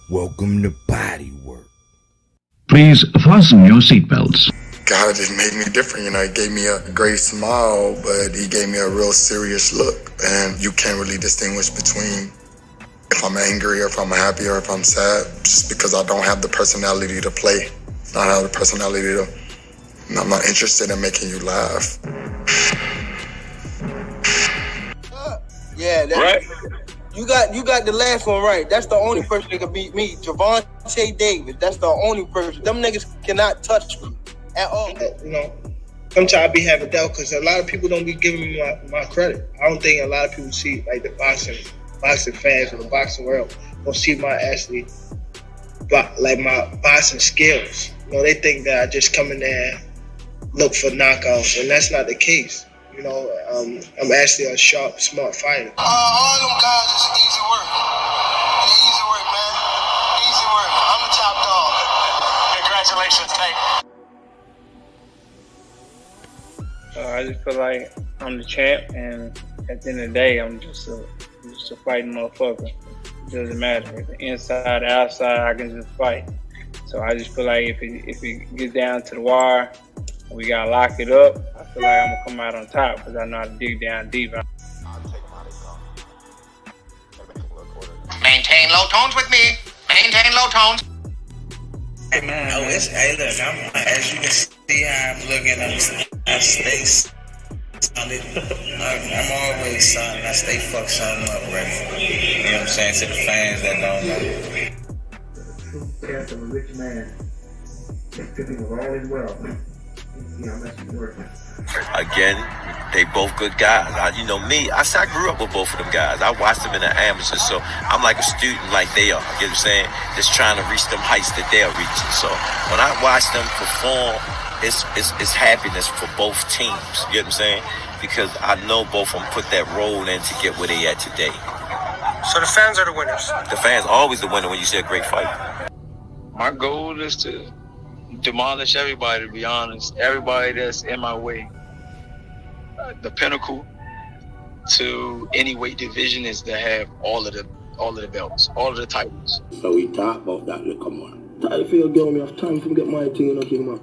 Welcome to Body Work. Please fasten your seatbelts. God just made me different, He gave me a great smile, but He gave me a real serious look. And you can't really distinguish between if I'm angry or if I'm happy or if I'm sad, just because I don't have the personality to play. I have the personality to, I'm not interested in making you laugh. Yeah, right. You got the last one right. That's the only person that can beat me. Javonte Davis. That's the only person. Them niggas cannot touch me at all. Sometimes I be having doubt because a lot of people don't be giving me my credit. I don't think a lot of people see, like, the boxing fans or the boxing world don't see my my boxing skills. They think that I just come in there and look for knockouts, and that's not the case. I'm actually a sharp, smart fighter. All them guys is easy work. Easy work, man. Easy work. I'm the top dog. Congratulations, Tank. I just feel like I'm the champ, and at the end of the day, I'm just a fighting motherfucker. It doesn't matter. If it's inside or outside, I can just fight. So I just feel like if it gets down to the wire, we gotta lock it up, I feel like I'm gonna come out on top because I know how to dig down deep. Maintain low tones with me. Maintain low tones. Hey man, as you can see how I'm looking, I stay solid. I'm always solid. I stay fuck something up, ready. You know what I'm saying, to the fans that don't know. The test of a rich man is stripping of all his wealth. Again, they both good guys. I grew up with both of them guys. I watched them in the amateurs, so I'm like a student like they are. You know what I'm saying? Just trying to reach them heights that they're reaching. So when I watch them perform, it's happiness for both teams. You know what I'm saying? Because I know both of them put that role in to get where they at today. So the fans are the winners. The fans are always the winner when you see a great fight. My goal is to demolish everybody, to be honest. Everybody that's in my way. The pinnacle to any weight division is to have all of the belts, all of the titles. So we talk about that, come on. I feel girl, me have time to get my thing, King Man.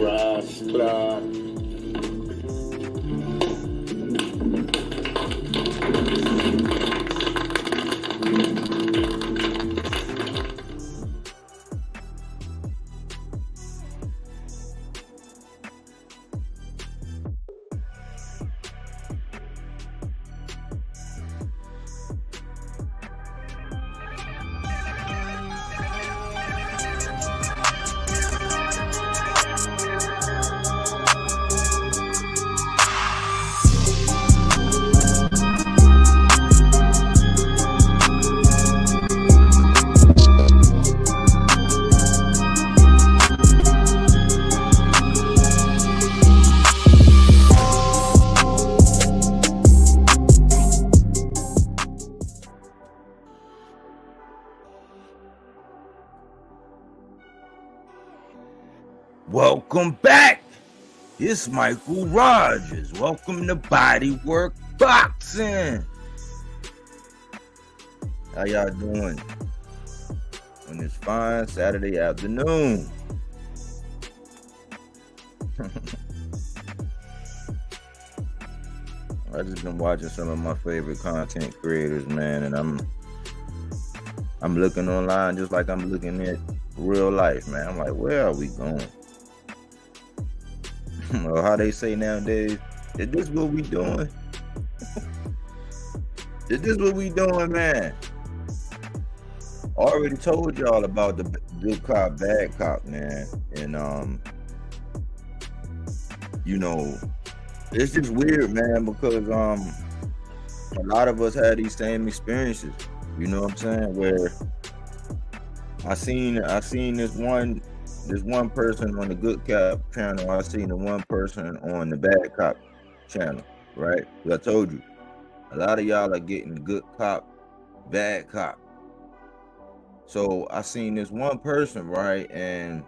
Rascal. Welcome back. It's Michael Rogers. Welcome to Body Work Boxing. How y'all doing on this fine Saturday afternoon? I just been watching some of my favorite content creators, man, and I'm looking online just like I'm looking at real life, man. I'm like, where are we going? Or how they say nowadays, is this what we doing? Is this what we doing, man? I already told y'all about the good cop, bad cop, man. And it's just weird, man, because a lot of us had these same experiences. You know what I'm saying? Where I seen this one person on the good cop channel. I seen the one person on the bad cop channel. right? I told you, a lot of y'all are getting good cop, bad cop. So I seen this one person, right, and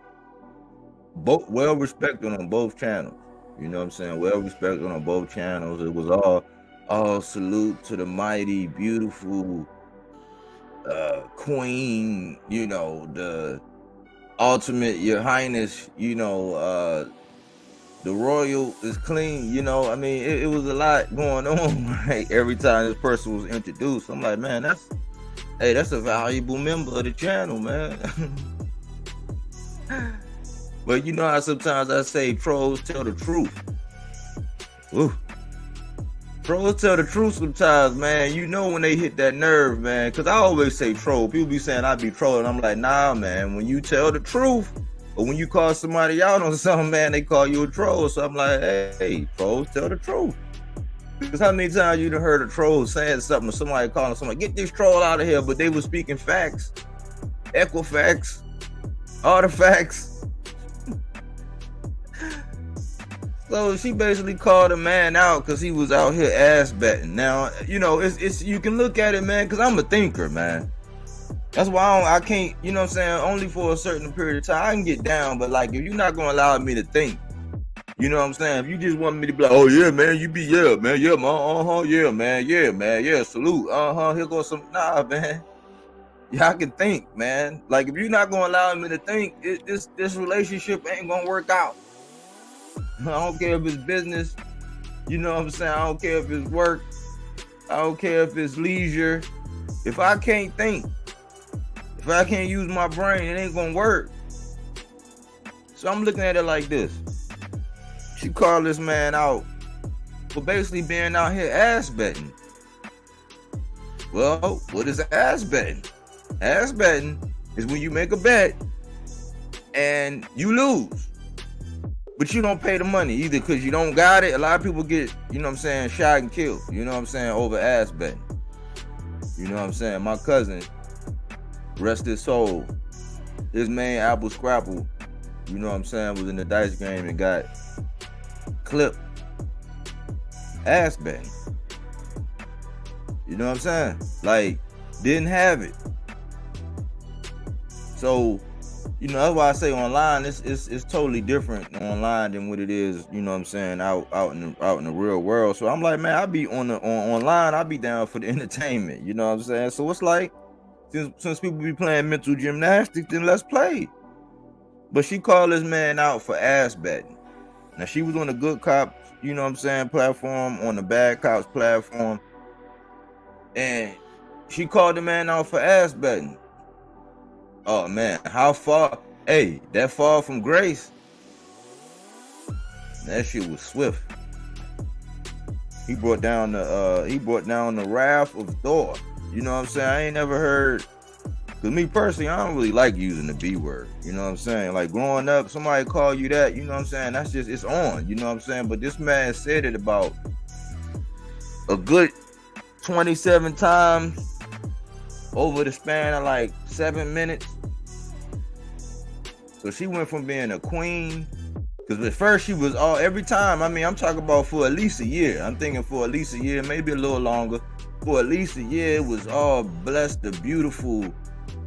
both well respected on both channels. You know what I'm saying? Well respected on both channels. It was all salute to the mighty, beautiful queen, you know, the ultimate, your highness, you know, the royal is clean, you know. I mean, it was a lot going on, right? Every time this person was introduced, I'm like, man, that's a valuable member of the channel, man. But you know how sometimes I say trolls tell the truth. Ooh. Trolls tell the truth sometimes, man. You know when they hit that nerve, man. Because I always say troll. People be saying I be trolling. I'm like, nah, man. When you tell the truth, or when you call somebody out on something, man, they call you a troll. So I'm like, hey, trolls tell the truth. Because how many times you done heard a troll saying something, or somebody calling somebody, get this troll out of here, but they were speaking facts, Equifax, artifacts. So she basically called a man out because he was out here ass betting. Now, you know, it's you can look at it, man, because I'm a thinker, man. That's why I can't, you know what I'm saying, only for a certain period of time. I can get down, but like, if you're not going to allow me to think, you know what I'm saying? If you just want me to be like, oh, yeah, man, you be, yeah, man, yeah, man, yeah, man, yeah, salute, here goes some, nah, man. Yeah, I can think, man. Like, if you're not going to allow me to think, this relationship ain't going to work out. I don't care if it's business, you know what I'm saying? I don't care if it's work. I don't care if it's leisure. If I can't think, if I can't use my brain, it ain't gonna work. So I'm looking at it like this. She called this man out for basically being out here ass betting. Well, what is ass betting? Ass betting is when you make a bet and you lose. But you don't pay the money either because you don't got it. A lot of people get, you know what I'm saying, shot and killed, you know what I'm saying, over ass betting. You know what I'm saying? My cousin, rest his soul, his main Apple Scrapple, you know what I'm saying, was in the dice game and got clipped ass betting. You know what I'm saying? Like, didn't have it. So, you know, that's why I say online, it's totally different online than what it is, you know what I'm saying, out in the real world. So I'm like, man, I be online, I be down for the entertainment, you know what I'm saying? So it's like, since people be playing mental gymnastics, then let's play. But she called this man out for ass betting. Now she was on the good cops, you know what I'm saying, platform, on the bad cops platform, and she called the man out for ass betting. Oh man, how far? Hey, that fall from grace. That shit was swift. He brought down the wrath of Thor. You know what I'm saying? I ain't never heard. Cause me personally, I don't really like using the B word. You know what I'm saying? Like growing up, somebody call you that. You know what I'm saying? That's just, it's on. You know what I'm saying? But this man said it about a good 27 times over the span of like 7 minutes. So she went from being a queen, because at first she was every time, I mean, I'm talking about for at least a year. I'm thinking for at least a year, maybe a little longer. For at least a year, it was all blessed, the beautiful.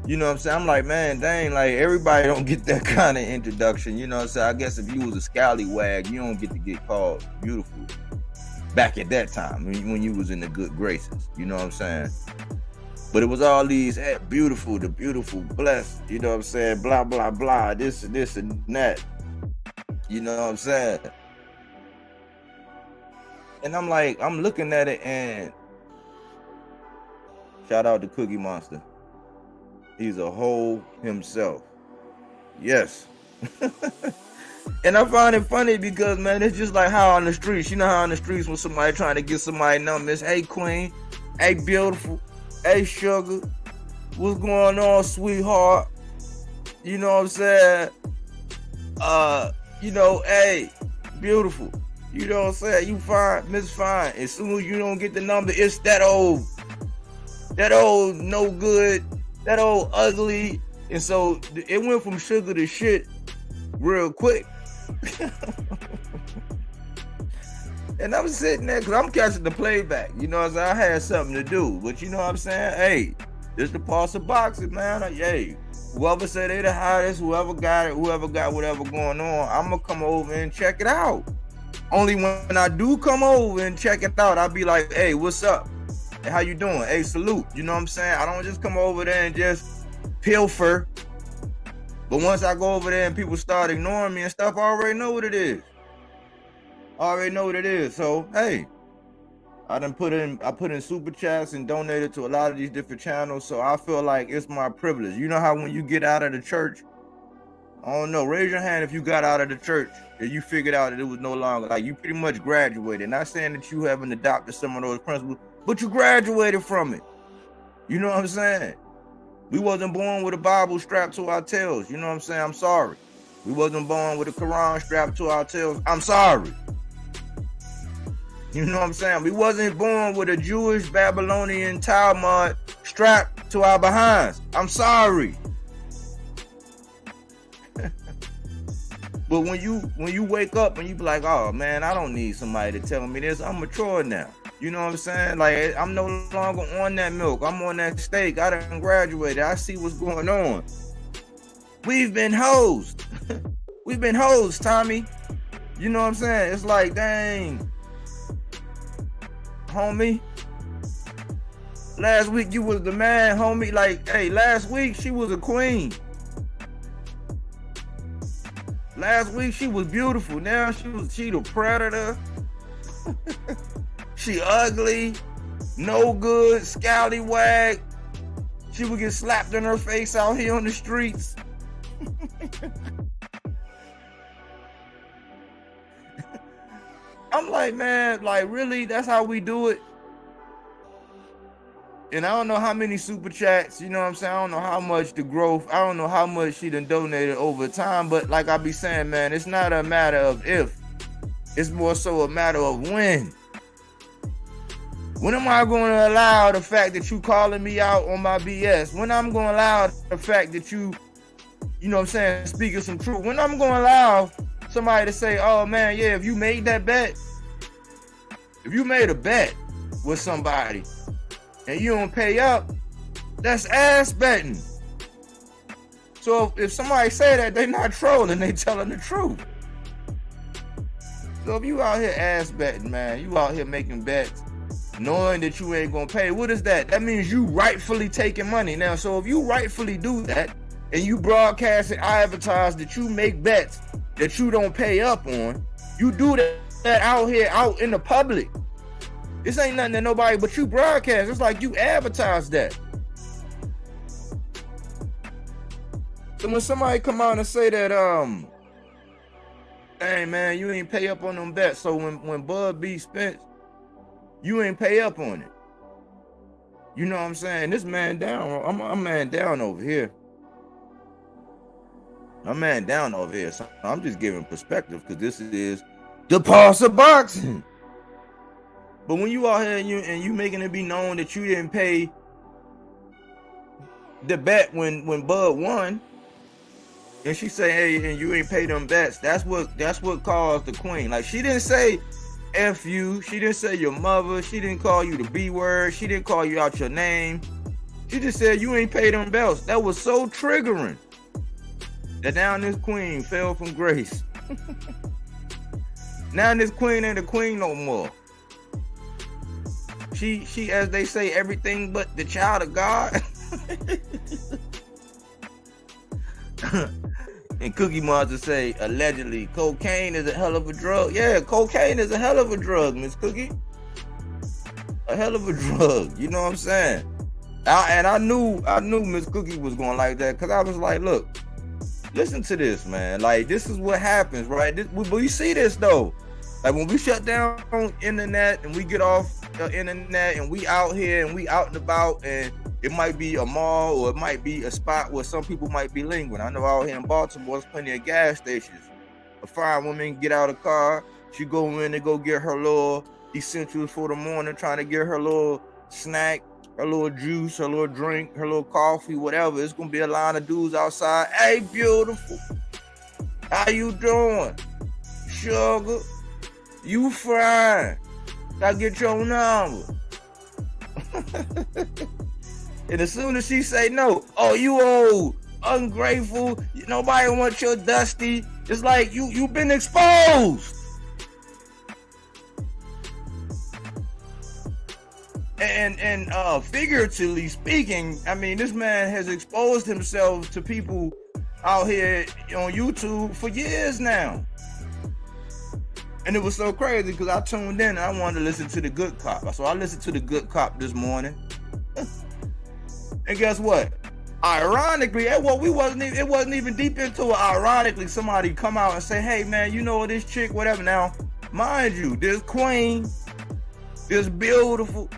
You know what I'm saying? I'm like, man, dang, like everybody don't get that kind of introduction. You know what I'm saying? I guess if you was a scallywag, you don't get to get called beautiful back at that time when you was in the good graces. You know what I'm saying? But it was all these beautiful, the beautiful, blessed, you know what I'm saying? Blah, blah, blah, this and that. You know what I'm saying? And I'm like, I'm looking at it and shout out to Cookie Monster. He's a whole himself. Yes. And I find it funny because, man, it's just like how on the streets, you know how on the streets when somebody trying to get somebody numbers, hey, queen, hey, beautiful, hey, sugar, what's going on, sweetheart? You know what I'm saying? You know, hey, beautiful. You know what I'm saying? You fine, Miss Fine. As soon as you don't get the number, it's that old no good, that old ugly. And so it went from sugar to shit real quick. And I'm sitting there because I'm catching the playback. You know what I'm saying? I had something to do. But you know what I'm saying? Hey, this the parts of boxing, man. Hey, whoever said they the hottest, whoever got it, whoever got whatever going on, I'm going to come over and check it out. Only when I do come over and check it out, I'll be like, hey, what's up? Hey, how you doing? Hey, salute. You know what I'm saying? I don't just come over there and just pilfer. But once I go over there and people start ignoring me and stuff, I already know what it is. So, hey, I put in super chats and donated to a lot of these different channels. So I feel like it's my privilege. You know how when you get out of the church, I don't know, raise your hand if you got out of the church and you figured out that it was no longer, like you pretty much graduated. Not saying that you haven't adopted some of those principles, but you graduated from it. You know what I'm saying? We wasn't born with a Bible strapped to our tails. You know what I'm saying? I'm sorry. We wasn't born with a Quran strapped to our tails. I'm sorry. You know what I'm saying? We wasn't born with a Jewish Babylonian Talmud strapped to our behinds. I'm sorry. But when you wake up and you be like, oh man, I don't need somebody to tell me this. I'm mature now. You know what I'm saying? Like, I'm no longer on that milk. I'm on that steak. I done graduated. I see what's going on. We've been hosed. We've been hosed, Tommy. You know what I'm saying? It's like, dang. Homie, last week you was the man, homie. Like, hey, last week she was a queen. Last week she was beautiful. Now she the predator. She ugly, no good, scallywag. She would get slapped in her face out here on the streets. I'm like, man, like really, that's how we do it. And I don't know how many super chats, you know what I'm saying? I don't know how much the growth, I don't know how much she done donated over time, but like I be saying, man, it's not a matter of if, it's more so a matter of when. When am I going to allow the fact that you calling me out on my BS? When I'm going to allow the fact that you know what I'm saying, speaking some truth? When I'm going to allow somebody to say, oh man, yeah, if you made that bet, if you made a bet with somebody and you don't pay up, that's ass betting. So if somebody say that, they not trolling, they telling the truth. So if you out here ass betting, man, you out here making bets, knowing that you ain't gonna pay, what is that? That means you rightfully taking money. Now, so if you rightfully do that and you broadcast and advertise that you make bets that you don't pay up on, you do that out here, out in the public. This ain't nothing that nobody but you broadcast. It's like you advertise that. So when somebody come out and say that, hey man, you ain't pay up on them bets. So when Bud beat Spence, you ain't pay up on it. You know what I'm saying? This man down, I'm man down over here. I'm man down over here. So I'm just giving perspective because this is the pulse of boxing. But when you out here and you making it be known that you didn't pay the bet when Bud won, and she say, hey, and you ain't pay them bets, that's what caused the queen. Like, she didn't say F you, she didn't say your mother, she didn't call you the B word, she didn't call you out your name. She just said you ain't paid them belts. That was so triggering that now this queen fell from grace. Now this queen ain't a queen no more. She, as they say, everything but the child of God. And Cookie Monster say, allegedly, cocaine is a hell of a drug. Yeah, cocaine is a hell of a drug, Miss Cookie. A hell of a drug. You know what I'm saying? I knew Miss Cookie was going like that because I was like, look, listen to this, man. Like, this is what happens, right? We see this, though. Like, when we shut down on internet and we get off the internet and we out here and we out and about, and it might be a mall or it might be a spot where some people might be lingering. I know out here in Baltimore, there's plenty of gas stations. A fine woman get out of the car, she go in and go get her little essentials for the morning, trying to get her little snack, her little juice, her little drink, her little coffee, whatever. It's gonna be a line of dudes outside. Hey, beautiful, how you doing, sugar? You fine. Gotta get your number. And as soon as she say no, oh, you old, ungrateful, nobody wants your dusty. It's like you've been exposed. And figuratively speaking, I mean, this man has exposed himself to people out here on YouTube for years now. And it was so crazy because I tuned in and I wanted to listen to The Good Cop. So I listened to The Good Cop this morning. And guess what? Ironically, it wasn't even deep into it. Ironically, somebody come out and say, hey man, you know this chick, whatever. Now, mind you, this queen, this beautiful,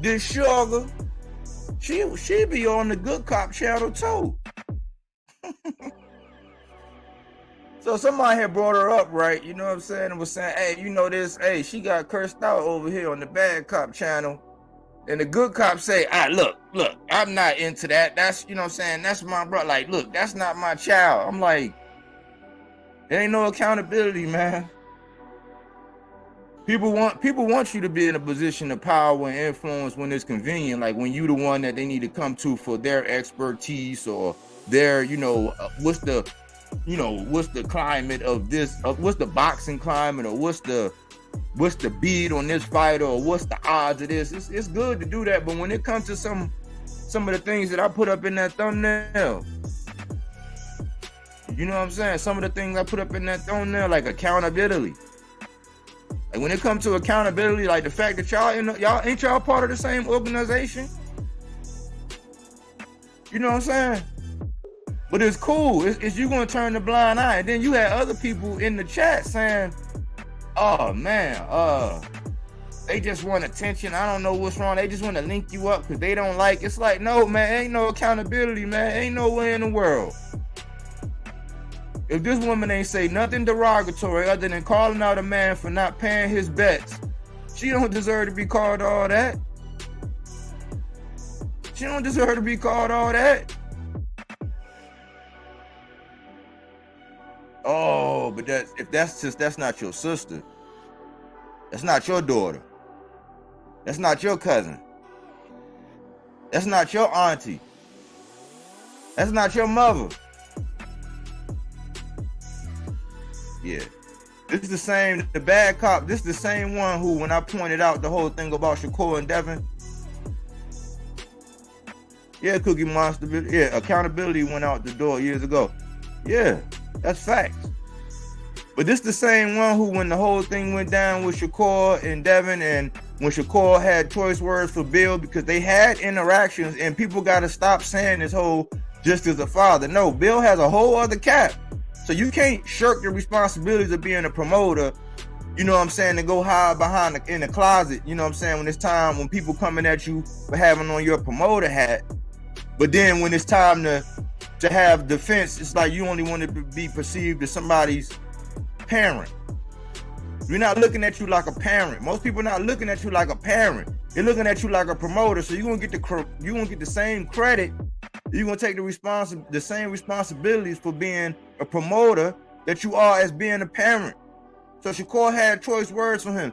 this sugar, she be on The Good Cop channel too. So somebody had brought her up, right? You know what I'm saying? And was saying, hey, you know this, hey, she got cursed out over here on the Bad Cop channel. And The Good Cop say, look, I'm not into that. That's, you know what I'm saying? That's my brother. Like, look, that's not my child. I'm like, there ain't no accountability, man. People want you to be in a position of power and influence when it's convenient. Like when you the one that they need to come to for their expertise or their, what's the climate of this, what's the boxing climate, or what's the beat on this fight, or what's the odds of this. It's good to do that, but when it comes to some of the things that I put up in that thumbnail, you know what I'm saying? Some of the things I put up in that thumbnail, like accountability. Like when it comes to accountability, like the fact that y'all ain't y'all part of the same organization. You know what I'm saying? But it's cool. It's you gonna turn the blind eye. And then you had other people in the chat saying, oh man, they just want attention. I don't know what's wrong. They just want to link you up because they don't like. It's like, no, man, ain't no accountability, man. Ain't no way in the world. If this woman ain't say nothing derogatory other than calling out a man for not paying his bets, she don't deserve to be called all that. She don't deserve to be called all that. Oh, but that's not your sister. That's not your daughter. That's not your cousin. That's not your auntie. That's not your mother. Yeah. This is the same, the Bad Cop, this is the same one who, when I pointed out the whole thing about Shakur and Devin, yeah, Cookie Monster, yeah, accountability went out the door years ago. Yeah, that's facts. But this the same one who, when the whole thing went down with Shakur and Devin, and when Shakur had choice words for Bill, because they had interactions, and people got to stop saying this whole just as a father. No, Bill has a whole other cap. So you can't shirk your responsibilities of being a promoter, you know what I'm saying, to go hide behind in the closet, you know what I'm saying, when it's time, when people coming at you for having on your promoter hat. But then when it's time to have defense, it's like you only want to be perceived as somebody's parent. We're not looking at you like a parent. Most people are not looking at you like a parent. They're looking at you like a promoter. So you're gonna get the same credit. You're gonna take the same responsibilities for being a promoter that you are as being a parent. So Shakur had choice words for him.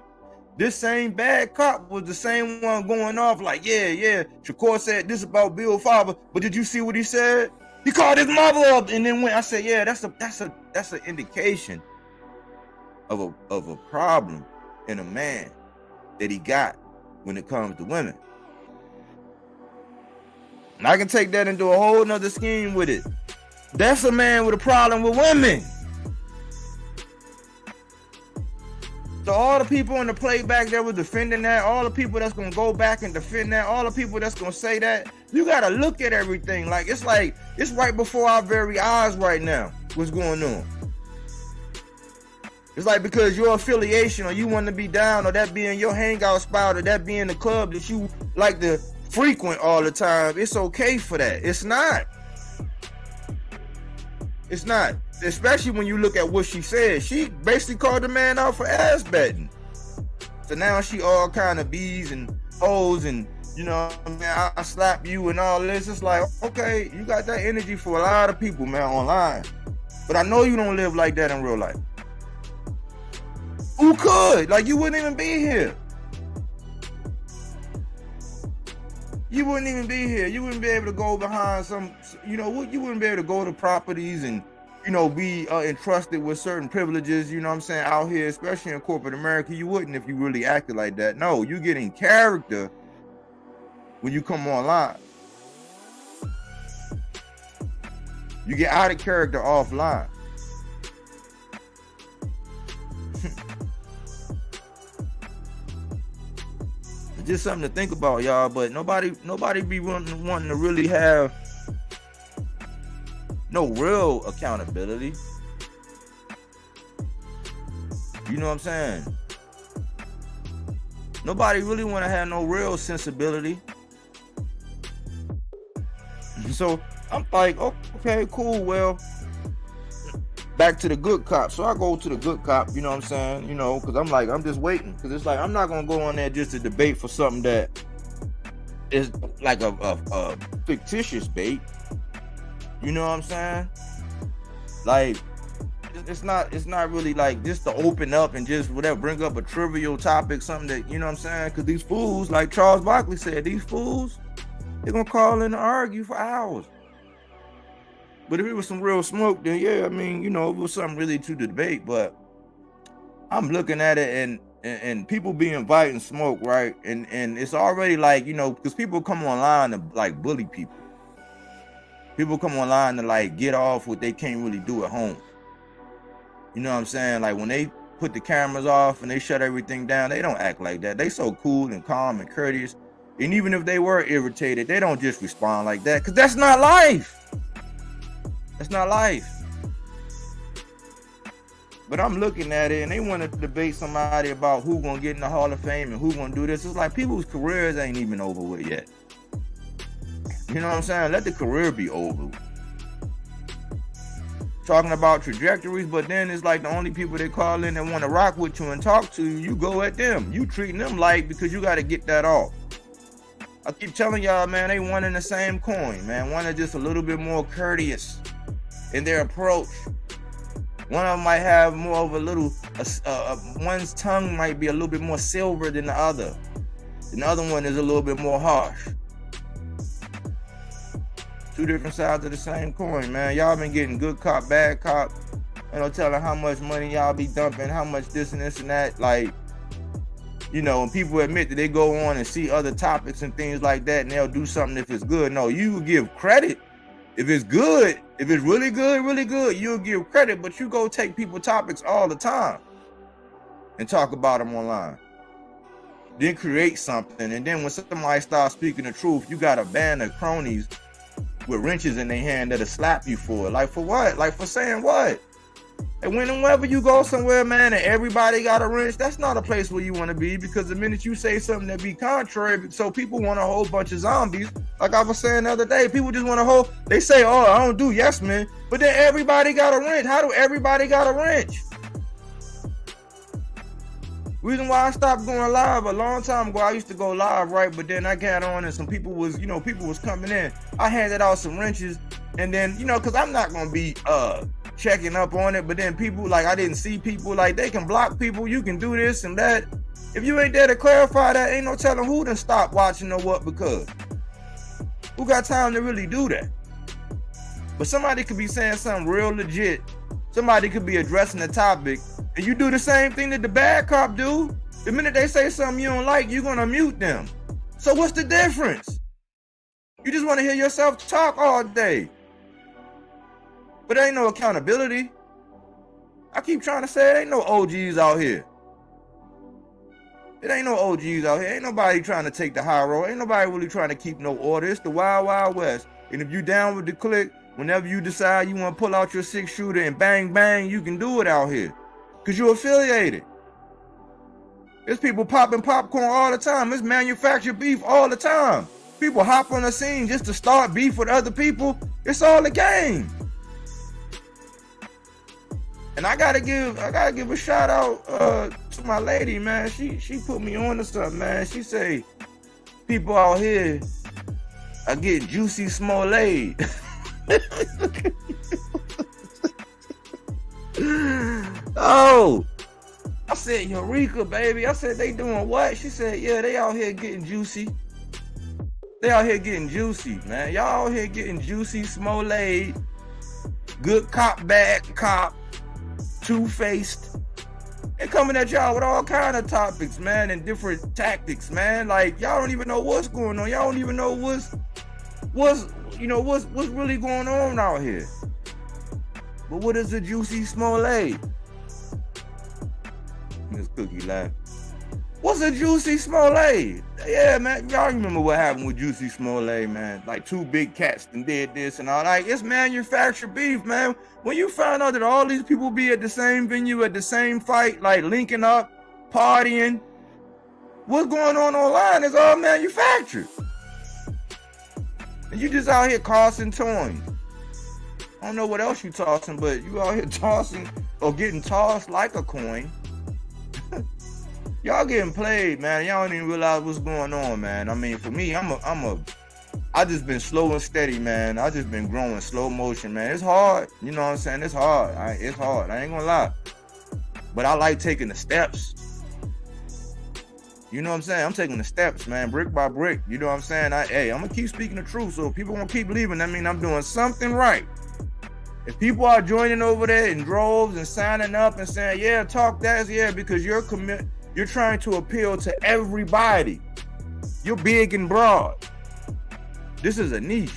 This same Bad Cop was the same one going off like, yeah, Shakur said this about Bill Father, but did you see what he said? He called his mother up, and then when I said, yeah, that's an indication of a problem in a man that he got when it comes to women. And I can take that into a whole nother scheme with it. That's a man with a problem with women. So all the people in the playback that was defending that, all the people that's gonna go back and defend that, all the people that's gonna say that, you gotta look at everything. Like it's right before our very eyes right now, what's going on. It's like because your affiliation, or you want to be down, or that being your hangout spot, or that being the club that you like to frequent all the time, it's okay for that. It's not. It's not. Especially when you look at what she said. She basically called the man out for ass betting. So now she all kind of bees and hoes and, you know, man, I slap you and all this. It's like, okay, you got that energy for a lot of people, man, online. But I know you don't live like that in real life. Who could? Like, you wouldn't even be here. You wouldn't even be here. You wouldn't be able to go behind some, you know, you wouldn't be able to go to properties and, you know, be entrusted with certain privileges, you know what I'm saying, out here, especially in corporate America. You wouldn't if you really acted like that. No, you get in character when you come online. You get out of character offline. It's just something to think about, y'all. But nobody be wanting to really have no real accountability. You know what I'm saying? Nobody really want to have no real sensibility. So I'm like, okay, cool. Well, back to the good cop. So I go to the good cop, you know what I'm saying? You know, because I'm like, I'm just waiting. Because it's like, I'm not going to go on there just to debate for something that is like a fictitious bait. You know what I'm saying? Like, it's not really like just to open up and just whatever, bring up a trivial topic, something that, you know what I'm saying? Because these fools, like Charles Barkley said, these fools, they're going to call in and argue for hours. But if it was some real smoke, then yeah, I mean, you know, it was something really to debate. But I'm looking at it and people be inviting smoke, right? And it's already like, you know, because people come online to like bully people. People come online to like get off what they can't really do at home. You know what I'm saying? Like when they put the cameras off and they shut everything down, they don't act like that. They so cool and calm and courteous. And even if they were irritated, they don't just respond like that, because that's not life. That's not life. But I'm looking at it and they want to debate somebody about who gonna get in the Hall of Fame and who gonna do this. It's like people's careers ain't even over with yet. You know what I'm saying? Let the career be over. Talking about trajectories, but then it's like the only people they call in that want to rock with you and talk to you, you go at them. You treating them light because you got to get that off. I keep telling y'all, man, they one in the same coin, man. One is just a little bit more courteous in their approach. One of them might have more of a little, one's tongue might be a little bit more silver than the other. And the other one is a little bit more harsh. Two different sides of the same coin, man. Y'all been getting good cop, bad cop. You know, telling how much money y'all be dumping, how much this and this and that. Like, you know, when people admit that they go on and see other topics and things like that, and they'll do something if it's good. No, you give credit. If it's good, if it's really good, you'll give credit, but you go take people topics all the time and talk about them online. Then create something, and then when somebody starts speaking the truth, you got a band of cronies with wrenches in their hand that'll slap you for it. Like for what? Like for saying what? And whenever you go somewhere, man, and everybody got a wrench, that's not a place where you want to be, because the minute you say something that be contrary, so people want a whole bunch of zombies. Like I was saying the other day, people just want a whole, they say, oh, I don't do yes, man. But then everybody got a wrench. How do everybody got a wrench? Reason why I stopped going live a long time ago, I used to go live, right? But then I got on and some people was, you know, people was coming in. I handed out some wrenches, and then, you know, because I'm not going to be checking up on it, but then people, like, I didn't see people, like, they can block people, you can do this and that. If you ain't there to clarify that, ain't no telling who done stop watching or what, because who got time to really do that? But somebody could be saying something real legit. Somebody could be addressing the topic, and you do the same thing that the bad cop do. The minute they say something you don't like, you're gonna mute them. So what's the difference? You just want to hear yourself talk all day. But there ain't no accountability. I keep trying to say it ain't no OGs out here. It ain't no OGs out here. Ain't nobody trying to take the high road. Ain't nobody really trying to keep no order. It's the wild, wild west. And if you down with the clique, whenever you decide you want to pull out your 6-shooter and bang, bang, you can do it out here. Because you're affiliated. There's people popping popcorn all the time. There's manufactured beef all the time. People hop on the scene just to start beef with other people. It's all a game. And I gotta give a shout out to my lady, man. She put me on to something, man. She say people out here are getting juicy Smollet'd. Oh, I said, Eureka, baby. I said, they doing what? She said, yeah, they out here getting juicy. They out here getting juicy, man. Y'all out here getting juicy, Smollet'd, good cop, bad cop, two-faced. They coming at y'all with all kind of topics, man, and different tactics, man. Like, y'all don't even know what's going on. Y'all don't even know what's really going on out here. But what is a juicy Smollet'd? Miss Cookie laugh. What's a juicy Smollet'd? Yeah, man, y'all remember what happened with Juicy Smollet'd, man? Like, two big cats and did this and all. Like, it's manufactured beef, man. When you find out that all these people be at the same venue, at the same fight, like linking up, partying, what's going on online is all manufactured. And you just out here tossing toys. I don't know what else you tossing, but you out here tossing or getting tossed like a coin. Y'all getting played, man. Y'all don't even realize what's going on, man. I mean, for me, I just been slow and steady, man. I just been growing slow motion, man. It's hard. You know what I'm saying? It's hard. It's hard. I ain't gonna lie. But I like taking the steps. You know what I'm saying? I'm taking the steps, man, brick by brick. You know what I'm saying? I'm gonna keep speaking the truth. So if people gonna keep leaving, that means I'm doing something right. If people are joining over there in droves and signing up and saying, yeah, talk that, yeah, because you're trying to appeal to everybody. You're big and broad. This is a niche.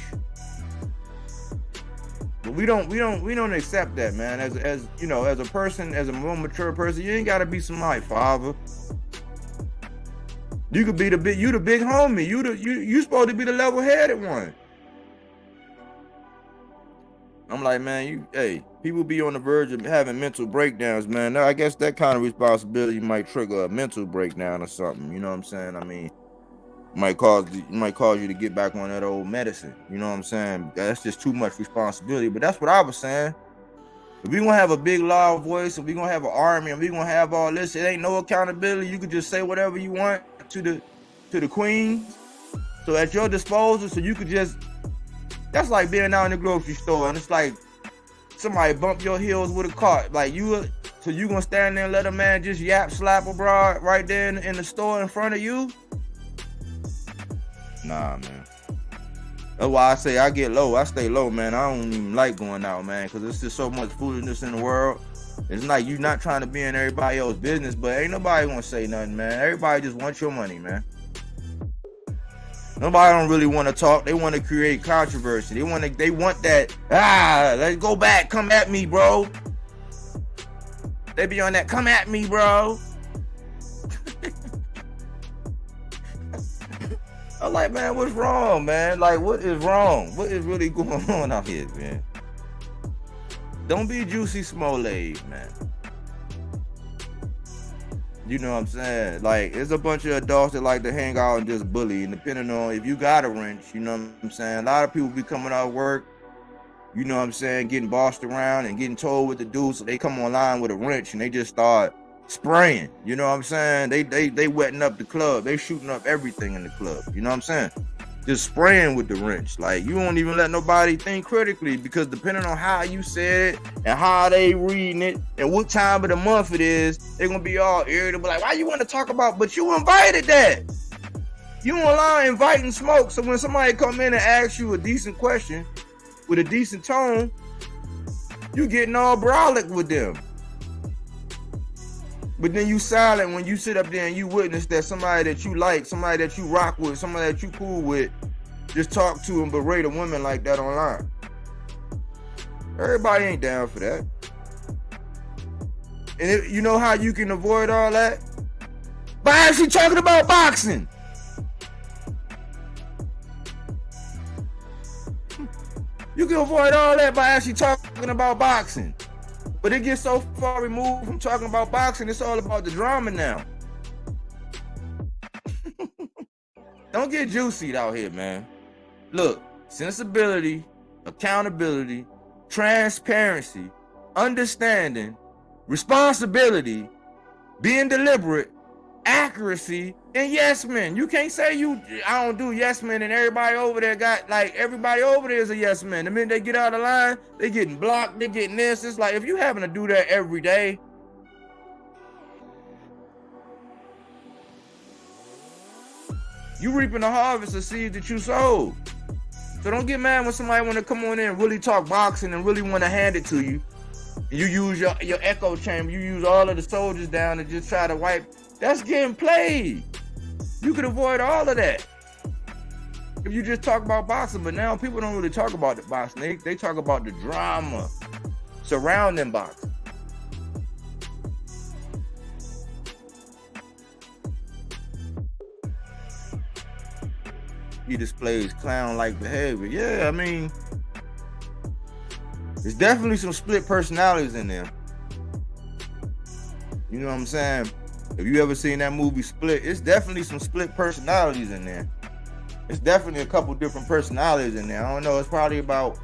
But we don't accept that, man. As you know, as a person, as a more mature person, you ain't gotta be somebody father. You could be the big homie. You supposed to be the level-headed one. I'm like, man, people be on the verge of having mental breakdowns, man. Now, I guess that kind of responsibility might trigger a mental breakdown or something. You know what I'm saying? I mean, it might cause you to get back on that old medicine. You know what I'm saying? That's just too much responsibility. But that's what I was saying. If we gonna have a big loud voice, if we gonna have an army, and we gonna have all this, it ain't no accountability. You could just say whatever you want to the queen. So at your disposal, so you could just. That's like being out in the grocery store and it's like somebody bump your heels with a cart. Like you gonna stand there and let a man just slap a broad right there in the store in front of you? Nah, man. That's why I say I get low. I stay low, man. I don't even like going out, man, because there's just so much foolishness in the world. It's like you not trying to be in everybody else's business, but ain't nobody gonna say nothing, man. Everybody just wants your money, man. Nobody don't really want to talk. They want to create controversy. They want that, let's go back. Come at me, bro. They be on that, come at me, bro. I'm like, man, what's wrong, man? Like, what is wrong? What is really going on out here, man? Don't be Juicy Smollet'd, man. You know what I'm saying? Like, there's a bunch of adults that like to hang out and just bully. And depending on if you got a wrench, you know what I'm saying? A lot of people be coming out of work, you know what I'm saying, getting bossed around and getting told what to do. So they come online with a wrench and they just start spraying. You know what I'm saying? They wetting up the club. They shooting up everything in the club. You know what I'm saying? Just spraying with the wrench. Like, you won't even let nobody think critically, because depending on how you said it and how they reading it and what time of the month it is, they're gonna be all irritable. Like, why you want to talk about? But you invited that. You online inviting smoke. So when somebody come in and ask you a decent question with a decent tone, you getting all brolic with them. But then you silent when you sit up there and you witness that somebody that you like, somebody that you rock with, somebody that you cool with, just talk to and berate a woman like that online. Everybody ain't down for that. And you know how you can avoid all that? By actually talking about boxing. You can avoid all that by actually talking about boxing. But it gets so far removed from talking about boxing, it's all about the drama now. Don't get juicied out here, man. Look, sensibility, accountability, transparency, understanding, responsibility, being deliberate, accuracy, and yes men. You can't say I don't do yes men and everybody over there everybody over there is a yes man. The minute they get out of line, they getting blocked, they getting this. It's like, if you having to do that every day, You reaping the harvest of seeds that you sowed. So don't get mad when somebody want to come on in and really talk boxing and really want to hand it to you. You use your echo chamber. You use all of the soldiers down and just try to wipe. That's getting played. You could avoid all of that if you just talk about boxing. But now people don't really talk about the boxing. They talk about the drama surrounding boxing. He displays clown-like behavior. Yeah, I mean, there's definitely some split personalities in there. You know what I'm saying? If you ever seen that movie Split, it's definitely some split personalities in there. It's definitely a couple different personalities in there. I don't know, it's probably about,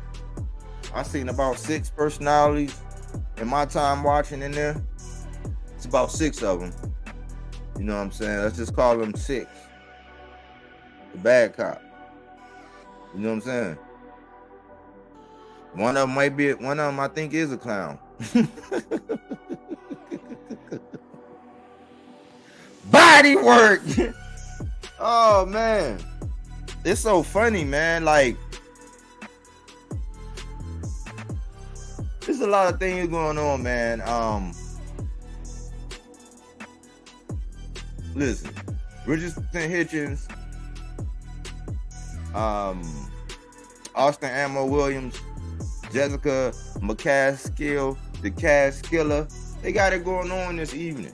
I've seen about 6 personalities in my time watching in there. It's about 6 of them. You know what I'm saying? Let's just call them 6. The bad cop. You know what I'm saying? One of them I think is a clown. Body work. Oh man. It's so funny, man. Like, there's a lot of things going on, man. Listen, Richardson, Hitchins, Austin Ammo Williams, Jessica McCaskill, the Cash Killer, they got it going on this evening.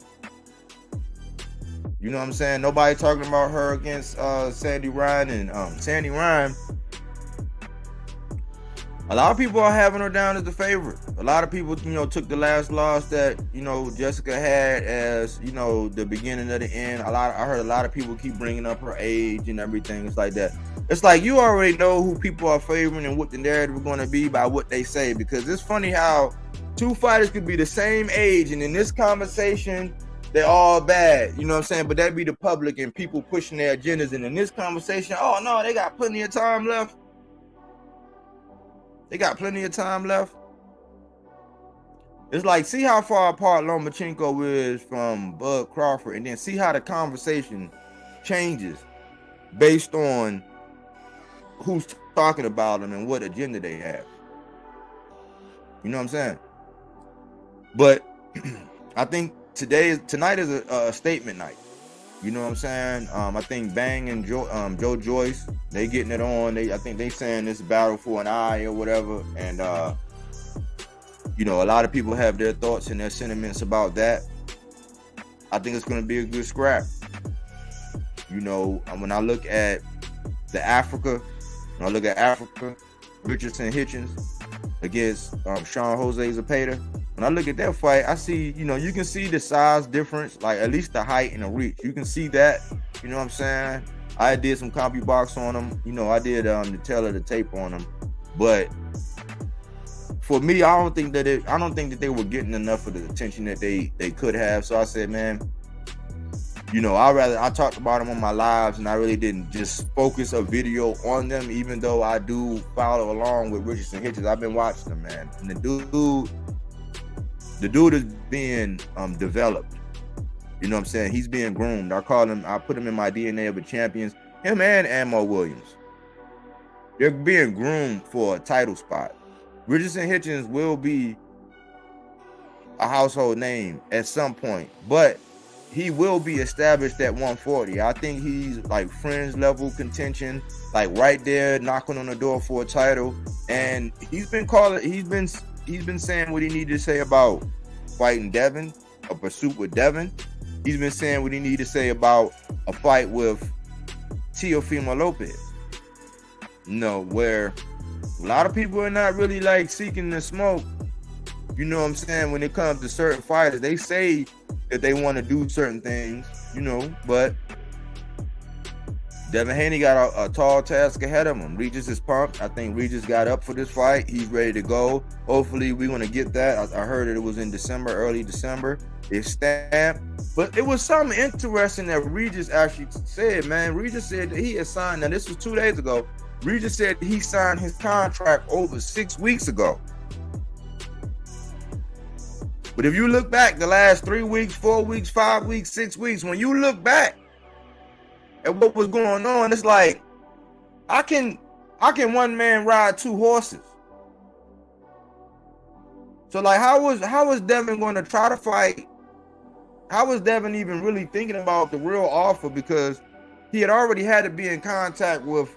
You know what I'm saying? Nobody talking about her against Sandy Ryan. And Sandy Ryan, a lot of people are having her down as the favorite. A lot of people, you know, took the last loss that, you know, Jessica had as, you know, the beginning of the end. I heard a lot of people keep bringing up her age and everything. It's like that. It's like you already know who people are favoring and what the narrative is going to be by what they say. Because it's funny how 2 fighters could be the same age, and in this conversation, they're all bad. You know what I'm saying? But that'd be the public and people pushing their agendas. And in this conversation, oh no, they got plenty of time left. They got plenty of time left. It's like, see how far apart Lomachenko is from Bud Crawford, and then see how the conversation changes based on who's talking about them and what agenda they have. You know what I'm saying? But I think tonight is a statement night. You know what I'm saying? I think Bang and Joe Joyce, they getting it on. I think they saying this battle for an eye or whatever. And you know, a lot of people have their thoughts and their sentiments about that. I think it's going to be a good scrap. You know, when I look at Africa, Richardson Hitchins against Sean Jose Zepeda. When I look at that fight, I see, you know, you can see the size difference, like at least the height and the reach. You can see that, you know what I'm saying? I did some CompuBox on them. You know, I did the tail of the tape on them. But for me, I don't think that they were getting enough of the attention that they could have. So I said, man, you know, I talked about them on my lives, and I really didn't just focus a video on them, even though I do follow along with Richardson Hitchins. I've been watching them, man. And the dude is being developed. You know what I'm saying? He's being groomed. I put him in my DNA of a champions. Him and Ammo Williams. They're being groomed for a title spot. Richardson Hitchins will be a household name at some point, but he will be established at 140. I think he's like fringe level contention, like right there knocking on the door for a title. And he's been saying what he needed to say about fighting Devin, a pursuit with Devin. He's been saying what he needed to say about a fight with Teofimo Lopez. You know, where a lot of people are not really like seeking the smoke. You know what I'm saying? When it comes to certain fighters, they say that they want to do certain things, you know, but Devin Haney got a tall task ahead of him. Regis is pumped. I think Regis got up for this fight. He's ready to go. Hopefully, we're going to get that. I heard that it was in December, early December. It's stamped. But it was something interesting that Regis actually said, man. Regis said that he had signed, now this was 2 days ago. Regis said he signed his contract over 6 weeks ago. But if you look back the last 3 weeks, 4 weeks, 5 weeks, 6 weeks, when you look back at what was going on. It's like, I can one man ride 2 horses. So like, how was Devin going to try to fight? How was Devin even really thinking about the real offer? Because he had already had to be in contact with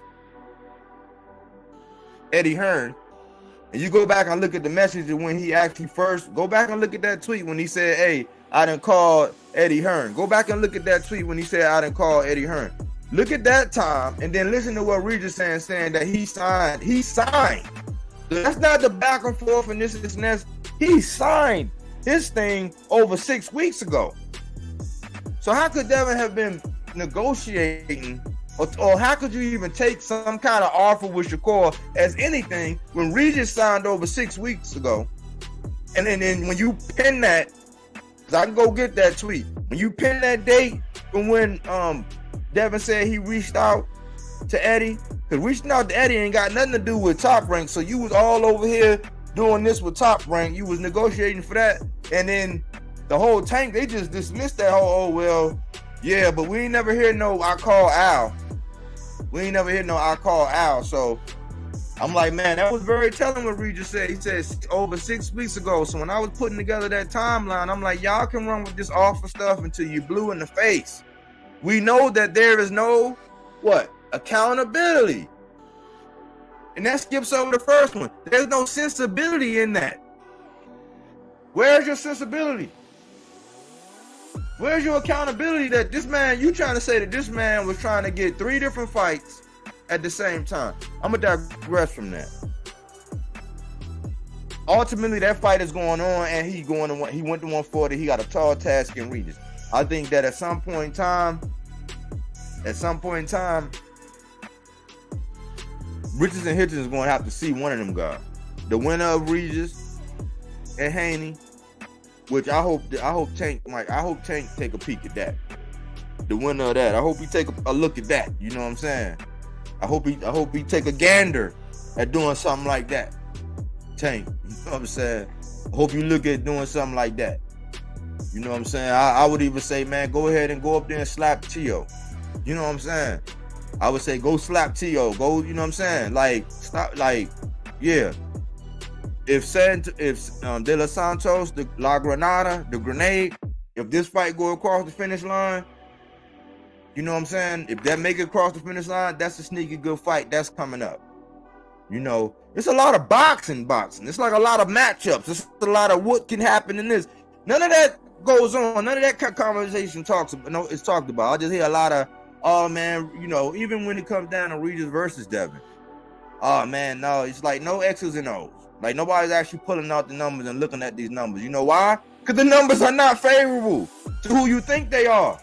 Eddie Hearn. And you go back and look at the message when he actually first, go back and look at that tweet when he said, hey, I done called Eddie Hearn. Go back and look at that tweet when he said, I done called Eddie Hearn. Look at that time and then listen to what Richardson saying that he signed. He signed. That's not the back and forth and this and that. He signed his thing over 6 weeks ago. So how could Devin have been negotiating, or how could you even take some kind of offer with Shakur as anything when Regis signed over 6 weeks ago? And then when you pin that, because I can go get that tweet, when you pin that date from when Devin said he reached out to Eddie, because reaching out to Eddie ain't got nothing to do with Top Rank. So you was all over here doing this with Top Rank. You was negotiating for that. And then the whole tank, they just dismissed that whole, oh, well, yeah, but we ain't never hear no, I call Al. We ain't never hear no, I call Al. So I'm like, man, that was very telling what Regis said. He said over 6 weeks ago. So when I was putting together that timeline, I'm like, y'all can run with this offer stuff until you blue in the face. We know that there is no, what? Accountability. And that skips over the first one. There's no sensibility in that. Where's your sensibility? Where's your accountability that this man, you trying to say that this man was trying to get 3 different fights at the same time? I'm gonna digress from that. Ultimately, that fight is going on and he went to 140. He got a tall task in Regis. I think that at some point in time, Richardson and Hitchins is going to have to see one of them guys. The winner of Regis and Haney, which I hope Tank take a peek at that. The winner of that, I hope he take a look at that. You know what I'm saying? I hope he take a gander at doing something like that. Tank, you know what I'm saying? I hope you look at doing something like that. You know what I'm saying? I would even say, man, go ahead and go up there and slap Tio. You know what I'm saying? I would say go slap Tio. Go, you know what I'm saying? Like, stop, like, yeah. If De Los Santos, the La Granada, the Grenade, if this fight go across the finish line, you know what I'm saying? If that make it across the finish line, that's a sneaky good fight that's coming up. You know, it's a lot of boxing. It's like a lot of matchups. It's a lot of what can happen in this. None of that goes on. None of that conversation is talked about. I just hear a lot of, oh man, you know, even when it comes down to Regis versus Devin, oh man, no, it's like no X's and O's. Like nobody's actually pulling out the numbers and looking at these numbers. You know why? Because the numbers are not favorable to who you think they are.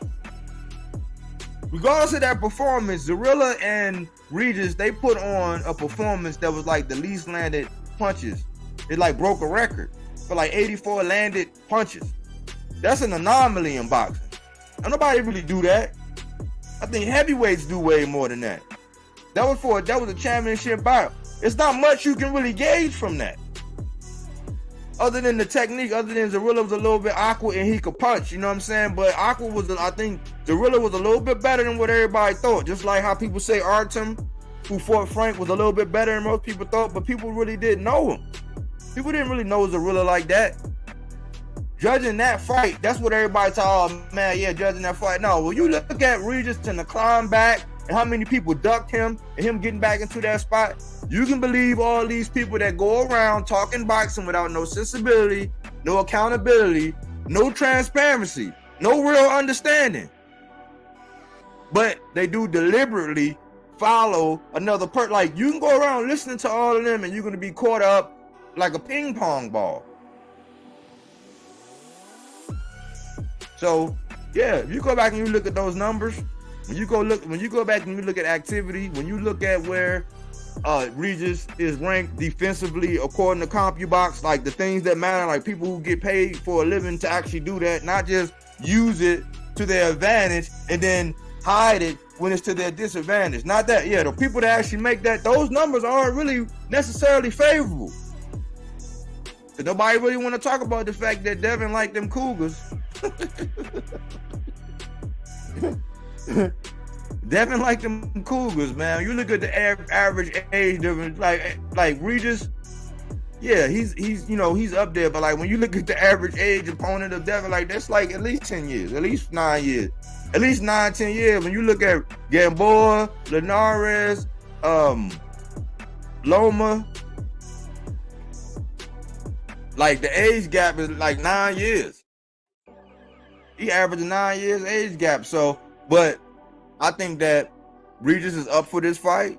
Regardless of that performance, Zorilla and Regis, they put on a performance that was like the least landed punches. It like broke a record for like 84 landed punches. That's an anomaly in boxing. And nobody really do that. I think heavyweights do way more than that. That was a championship bout. It's not much you can really gauge from that. Other than the technique, other than Zorilla was a little bit awkward and he could punch, you know what I'm saying? But awkward was, I think Zorilla was a little bit better than what everybody thought. Just like how people say Artem, who fought Frank, was a little bit better than most people thought, but people really didn't know him. People didn't really know Zorilla like that. Judging that fight, that's what everybody thought, oh man, yeah, judging that fight. No, when you look at Regis and the climb back and how many people ducked him and him getting back into that spot, you can believe all these people that go around talking boxing without no sensibility, no accountability, no transparency, no real understanding. But they do deliberately follow another person. Like you can go around listening to all of them and you're going to be caught up like a ping pong ball. So yeah, if you go back and you look at those numbers, when you go back and you look at activity, when you look at where Regis is ranked defensively according to CompuBox, like the things that matter, like people who get paid for a living to actually do that, not just use it to their advantage and then hide it when it's to their disadvantage. Not that, yeah, the people that actually make that, those numbers aren't really necessarily favorable. Because nobody really want to talk about the fact that Devin liked them Cougars. Devin like them Cougars, man. You look at the average age difference, like Regis. Yeah, he's he's up there, but like when you look at the average age opponent of Devin, like that's like at least 10 years, at least 9 years, at least 9-10 years. When you look at Gamboa, Linares, Loma, like the age gap is like 9 years. He averaged 9 years age gap. So, but I think that Regis is up for this fight.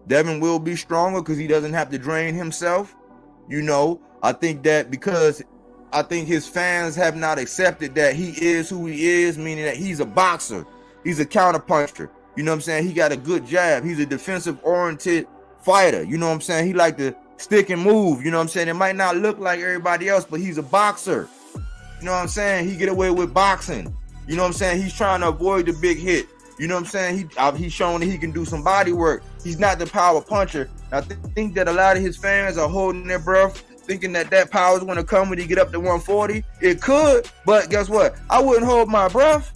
Devin will be stronger because he doesn't have to drain himself. I think that because I think his fans have not accepted that he is who he is, meaning that he's a boxer. He's a counterpuncher. You know what I'm saying? He got a good jab. He's a defensive-oriented fighter. You know what I'm saying? He like to stick and move. You know what I'm saying? It might not look like everybody else, but he's a boxer. You know what I'm saying? He get away with boxing. You know what I'm saying? He's trying to avoid the big hit. You know what I'm saying? He's showing that he can do some body work. He's not the power puncher. I think that a lot of his fans are holding their breath, thinking that power is going to come when he get up to 140. It could, but guess what? I wouldn't hold my breath.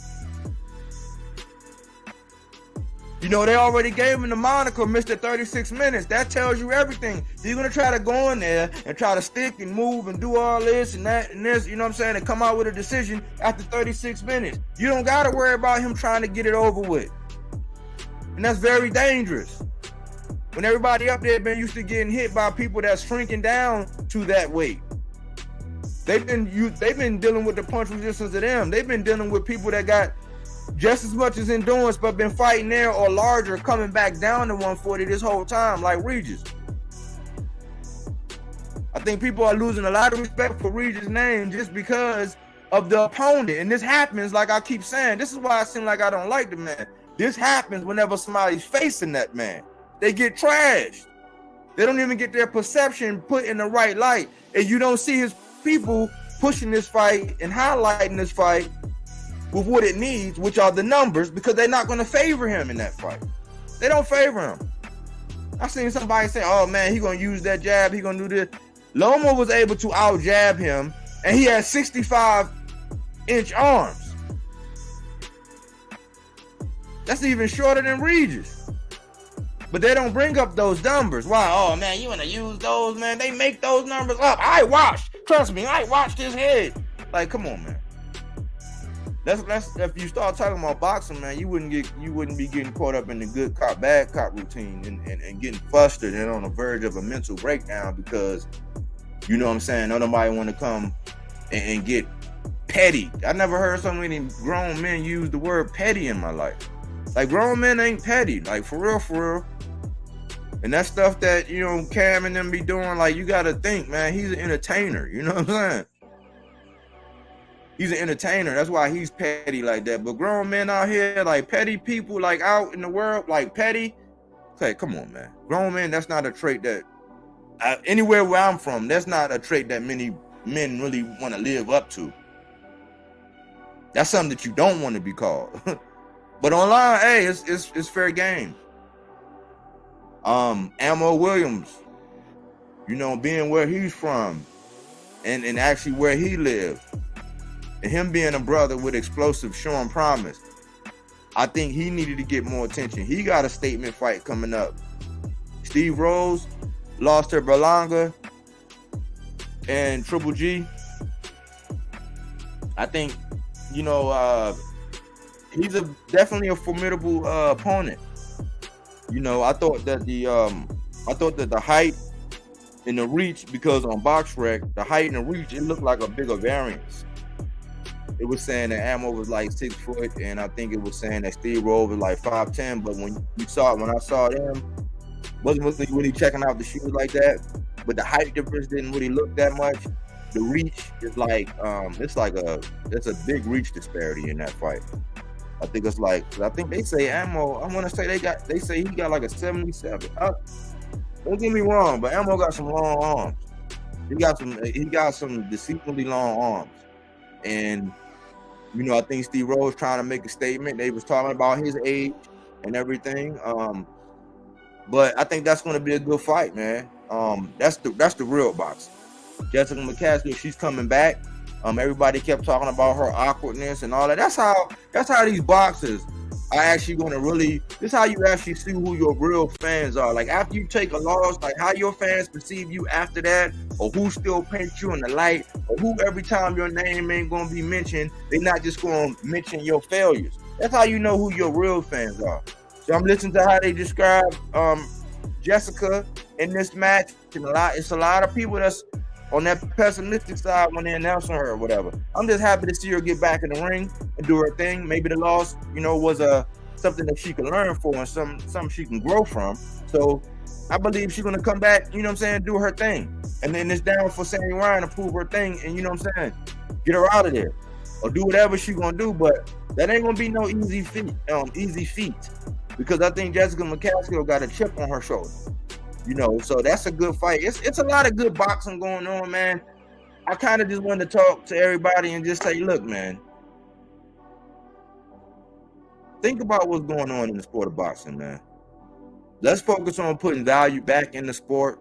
They already gave him the moniker Mr. 36 minutes. That tells you everything. You're going to try to go in there and try to stick and move and do all this and that and this, you know what I'm saying, and come out with a decision after 36 minutes. You don't got to worry about him trying to get it over with. And that's very dangerous. When everybody up there been used to getting hit by people that's shrinking down to that weight. They've been dealing with the punch resistance of them. They've been dealing with people that got just as much as endurance, but been fighting there or larger, coming back down to 140 this whole time, like Regis. I think people are losing a lot of respect for Regis' name just because of the opponent. And this happens, like I keep saying, this is why I seem like I don't like the man. This happens whenever somebody's facing that man. They get trashed. They don't even get their perception put in the right light. And you don't see his people pushing this fight and highlighting this fight with what it needs, which are the numbers, because they're not going to favor him in that fight. They don't favor him. I seen somebody say, oh man, he going to use that jab, he going to do this. Loma was able to out jab him, and he had 65-inch arms. That's even shorter than Regis. But they don't bring up those numbers. Why? Oh man, you want to use those, man? They make those numbers up. I watched. Trust me, I watched his head. Like, come on, man. That's if you start talking about boxing, man, you wouldn't be getting caught up in the good cop, bad cop routine and getting flustered and on the verge of a mental breakdown because, you know what I'm saying, nobody want to come and get petty. I never heard so many grown men use the word petty in my life. Like, grown men ain't petty, like, for real. And that stuff that, Cam and them be doing, like, you got to think, man, he's an entertainer, you know what I'm saying? He's an entertainer. That's why he's petty like that. But grown men out here, like petty people, like out in the world, like petty. Okay, come on, man. Grown men, that's not a trait that, anywhere where I'm from, that's not a trait that many men really want to live up to. That's something that you don't want to be called. But online, hey, it's fair game. Ammo Williams, being where he's from and actually where he lived. And him being a brother with explosive, showing promise, I think he needed to get more attention. He got a statement fight coming up. Steve Rose lost to Berlanga and Triple G. I think, he's definitely a formidable opponent. I thought that the height and the reach, because on BoxRec, the height and the reach, it looked like a bigger variance. It was saying that Ammo was like 6 foot, and I think it was saying that Steve Rose was like 5'10". But when I saw them, wasn't really checking out the shoes like that. But the height difference didn't really look that much. The reach is like it's a big reach disparity in that fight. I think they say Ammo. I want to say they say he got like a 77. Don't get me wrong, but Ammo got some long arms. He got some deceitfully long arms, and. I think Steve Rose trying to make a statement. They was talking about his age and everything. But I think that's going to be a good fight, man. That's the real boxing. Jessica McCaskill, she's coming back. Everybody kept talking about her awkwardness and all that. That's how these boxers I actually going to really, this is how you actually see who your real fans are. Like after you take a loss, like how your fans perceive you after that, or who still paints you in the light, or who every time your name ain't going to be mentioned, they're not just going to mention your failures. That's how you know who your real fans are. So I'm listening to how they describe Jessica in this match. And it's a lot of people that's on that pessimistic side when they announcing her or whatever. I'm just happy to see her get back in the ring and do her thing. Maybe the loss, was something that she can learn for and something she can grow from. So I believe she's gonna come back, do her thing. And then it's down for Sammy Ryan to prove her thing and get her out of there. Or do whatever she's gonna do, but that ain't gonna be no easy feat. Because I think Jessica McCaskill got a chip on her shoulder. So that's a good fight. It's a lot of good boxing going on, man. I kind of just wanted to talk to everybody and just say, look, man, think about what's going on in the sport of boxing, man. Let's focus on putting value back in the sport.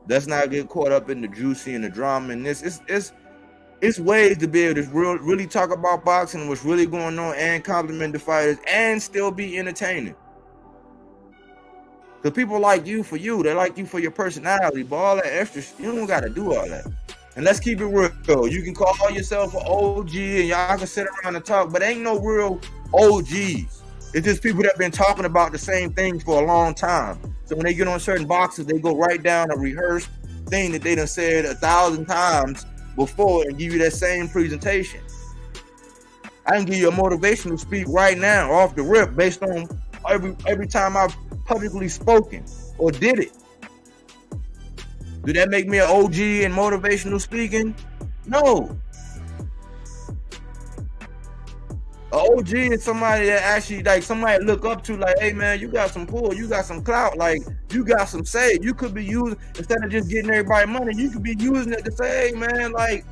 Let's not get caught up in the juicy and the drama and this. It's ways to be able to really talk about boxing, what's really going on, and compliment the fighters and still be entertaining. Because people like you for you. They like you for your personality. But all that extra, you don't got to do all that. And let's keep it real. You can call yourself an OG and y'all can sit around and talk, but ain't no real OGs. It's just people that have been talking about the same things for a long time. So when they get on certain boxes, they go right down a rehearsed thing that they done said 1,000 times before and give you that same presentation. I can give you a motivational speech right now off the rip based on every time I've publicly spoken or did it. Do that make me an OG in motivational speaking? No. An OG is somebody that actually, like, somebody look up to, like, hey man, you got some pull, you got some clout, like, you got some say. You could be using, instead of just getting everybody money, you could be using it to say, hey man, like,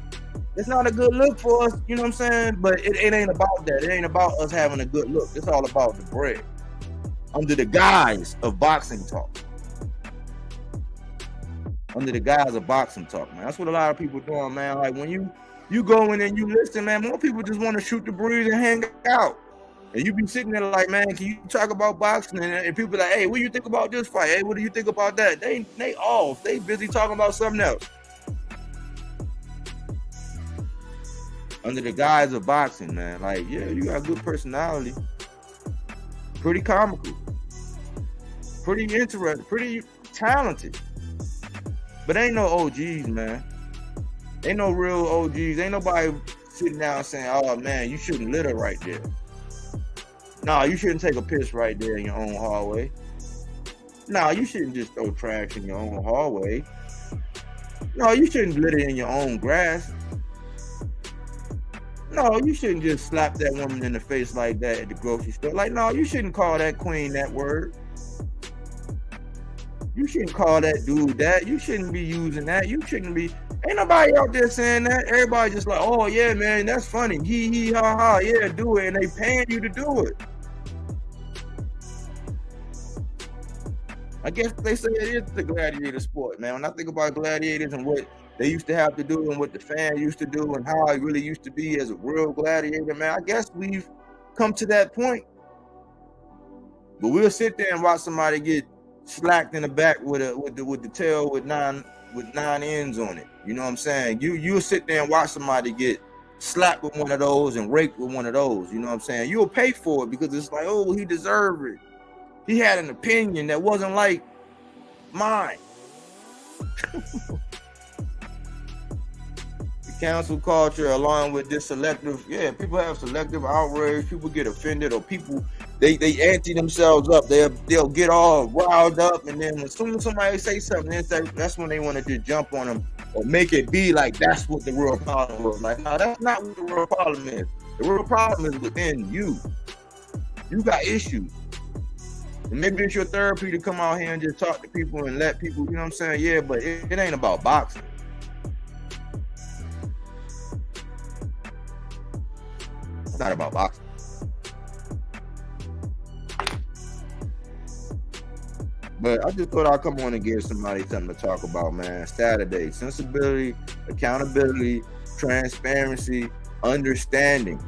it's not a good look for us, you know what I'm saying? But it ain't about that. It ain't about us having a good look. It's all about the bread. Under the guise of boxing talk. Under the guise of boxing talk, man. That's what a lot of people doing, man. Like when you go in and you listen, man, more people just want to shoot the breeze and hang out. And you be sitting there like, man, can you talk about boxing? And people be like, hey, what do you think about this fight? Hey, what do you think about that? They off. They busy talking about something else. Under the guise of boxing, man. Like, yeah, you got a good personality. Pretty comical. Pretty interesting. Pretty talented. But ain't no OGs, man. Ain't no real OGs. Ain't nobody sitting down saying, oh, man, you shouldn't litter right there. No, you shouldn't take a piss right there in your own hallway. No, you shouldn't just throw trash in your own hallway. No, you shouldn't litter in your own grass. No, you shouldn't just slap that woman in the face like that at the grocery store. Like, no, you shouldn't call that queen that word. You shouldn't call that dude that. You shouldn't be using that. You shouldn't be. Ain't nobody out there saying that. Everybody just like, oh, yeah, man, that's funny. Hee, ha, ha, yeah, do it. And they paying you to do it. I guess they say it is the gladiator sport, man. When I think about gladiators and what they used to have to do and what the fan used to do and how it really used to be as a real gladiator, man, I guess we've come to that point. But we'll sit there and watch somebody get slacked in the back with the tail with nine ends on it. You know what I'm saying? You'll sit there and watch somebody get slapped with one of those and raked with one of those. You know what I'm saying? You'll pay for it because it's like, oh, he deserved it. He had an opinion that wasn't like mine. Cancel culture, along with this selective, people have selective outrage. People get offended, or people they anti themselves up. They'll get all riled up, and then as soon as somebody say something, that's when they want to just jump on them or make it be like that's what the real problem was. Like, no, that's not what the real problem is. The real problem is within you. You got issues. And maybe it's your therapy to come out here and just talk to people and let people, you know what I'm saying? Yeah, but it ain't about boxing. It's not about boxing. But I just thought I'd come on and give somebody something to talk about, man. Saturday, sensibility, accountability, transparency, understanding,